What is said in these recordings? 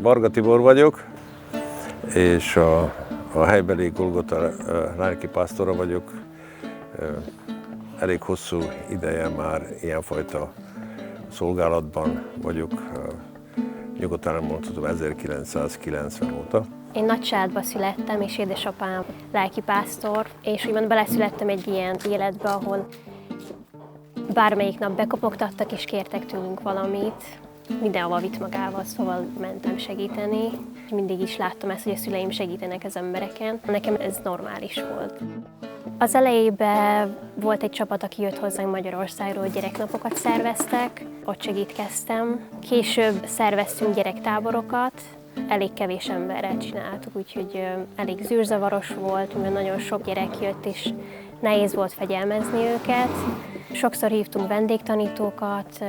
Varga Tibor vagyok, és a helybeli Golgota lelkipásztora vagyok. Elég hosszú ideje már ilyenfajta szolgálatban vagyok, nyugodtan elmondhatom 1990 óta. Én nagy családba születtem, és édesapám lelkipásztor, és úgymond beleszülettem egy ilyen életbe, ahol bármelyik nap bekopogtattak és kértek tőlünk valamit. Mindenhova vitt magával, szóval mentem segíteni. Mindig is láttam ezt, hogy a szüleim segítenek az embereken. Nekem ez normális volt. Az elejében volt egy csapat, aki jött hozzánk Magyarországról, gyereknapokat szerveztek, ott segítkeztem. Később szerveztünk gyerektáborokat, elég kevés emberrel csináltuk, úgyhogy elég zűrzavaros volt, mivel nagyon sok gyerek jött, és nehéz volt fegyelmezni őket. Sokszor hívtunk vendégtanítókat,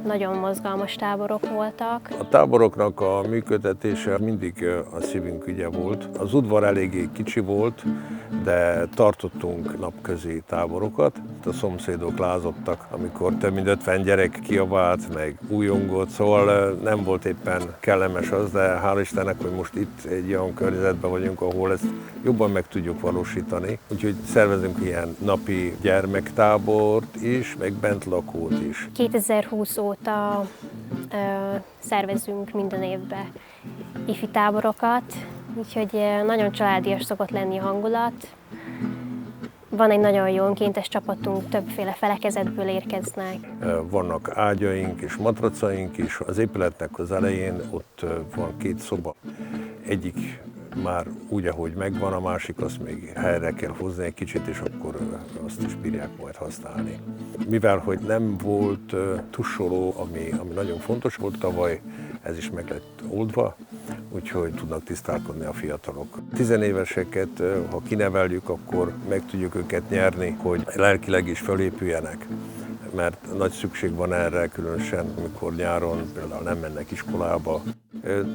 nagyon mozgalmas táborok voltak. A táboroknak a működtetése mindig a szívünk ügye volt. Az udvar eléggé kicsi volt, de tartottunk napközi táborokat. A szomszédok lázadtak, amikor több mint 50 gyerek kiabált, meg újongott, szóval nem volt éppen kellemes az, de hál' Istennek, hogy most itt egy olyan környezetben vagyunk, ahol ezt jobban meg tudjuk valósítani. Úgyhogy szervezünk ilyen napi gyermektábort is, meg bentlakót is. 2020 óta szervezünk minden évben ifi táborokat, úgyhogy nagyon családias szokott lenni a hangulat. Van egy nagyon jó önkéntes csapatunk, többféle felekezetből érkeznek. Vannak ágyaink és matracaink is. Az épületnek az elején ott van 2 szoba. Egyik már úgy, ahogy megvan, a másik azt még helyre kell hozni egy kicsit, és akkor azt is bírják majd használni. Mivel, hogy nem volt tussoló, ami nagyon fontos volt tavaly, ez is meg lett oldva, úgyhogy tudnak tisztálkodni a fiatalok. 10 éveseket, ha kineveljük, akkor meg tudjuk őket nyerni, hogy lelkileg is fölépüljenek, mert nagy szükség van erre, különösen amikor nyáron például nem mennek iskolába.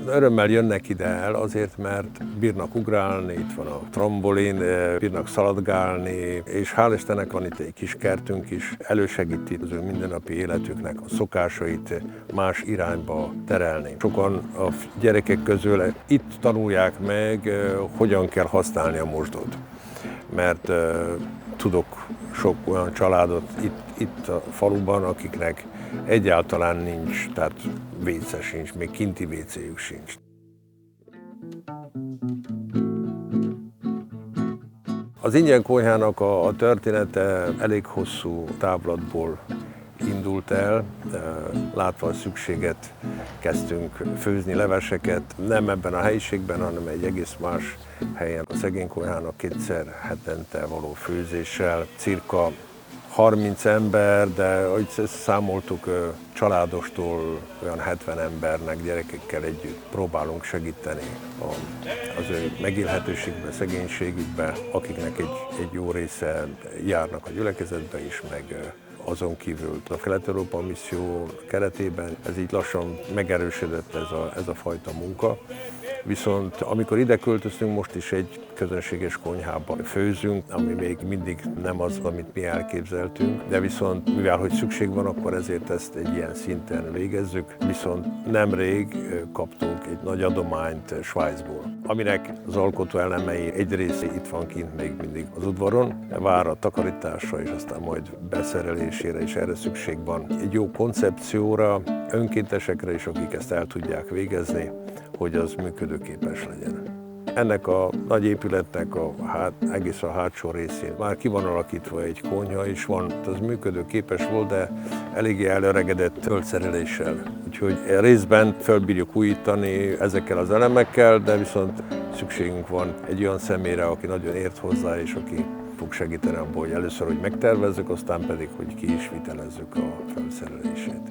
Örömmel jönnek ide el azért, mert bírnak ugrálni, itt van a trambolin, bírnak szaladgálni, és hál' Istennek van itt egy kis kertünk is, elősegíti az ő mindennapi életüknek a szokásait más irányba terelni. Sokan a gyerekek közül itt tanulják meg, hogyan kell használni a mosdót, mert tudok sok olyan családot itt a faluban, akiknek egyáltalán nincs, tehát WC sincs, még kinti WC-jük sincs. Az ingyen konyhának a története elég hosszú távlatból indult el, látva a szükséget kezdtünk főzni leveseket, nem ebben a helyiségben, hanem egy egész más helyen. A szegény konyhának 2-szer hetente való főzéssel, cirka 30 ember, de ahogy számoltuk, családostól olyan 70 embernek, gyerekekkel együtt próbálunk segíteni az ő megélhetőségbe, szegénységükbe, akiknek egy jó része járnak a gyülekezetbe is, meg azon kívül a Kelet-Európa misszió keretében ez így lassan megerősödött ez a fajta munka. Viszont amikor ide költöztünk, most is egy közönséges konyhában főzünk, ami még mindig nem az, amit mi elképzeltünk, de viszont mivel hogy szükség van, akkor ezért ezt egy ilyen szinten végezzük. Viszont nemrég kaptunk egy nagy adományt Svájcból, aminek az alkotó elemei egy része itt van kint még mindig az udvaron, vár a takarításra és aztán majd beszerelésére is erre szükség van. Egy jó koncepcióra, önkéntesekre is, akik ezt el tudják végezni, hogy az működőképes legyen. Ennek a nagy épületnek egész a hátsó részén már ki van alakítva egy konyha is van, az működőképes volt, de eléggé elöregedett földszereléssel. Úgyhogy részben fölbírjuk újítani ezekkel az elemekkel, de viszont szükségünk van egy olyan személyre, aki nagyon ért hozzá, és aki fog segíteni abból, hogy először, hogy megtervezzük, aztán pedig, hogy ki is vitelezzük a felszerelését.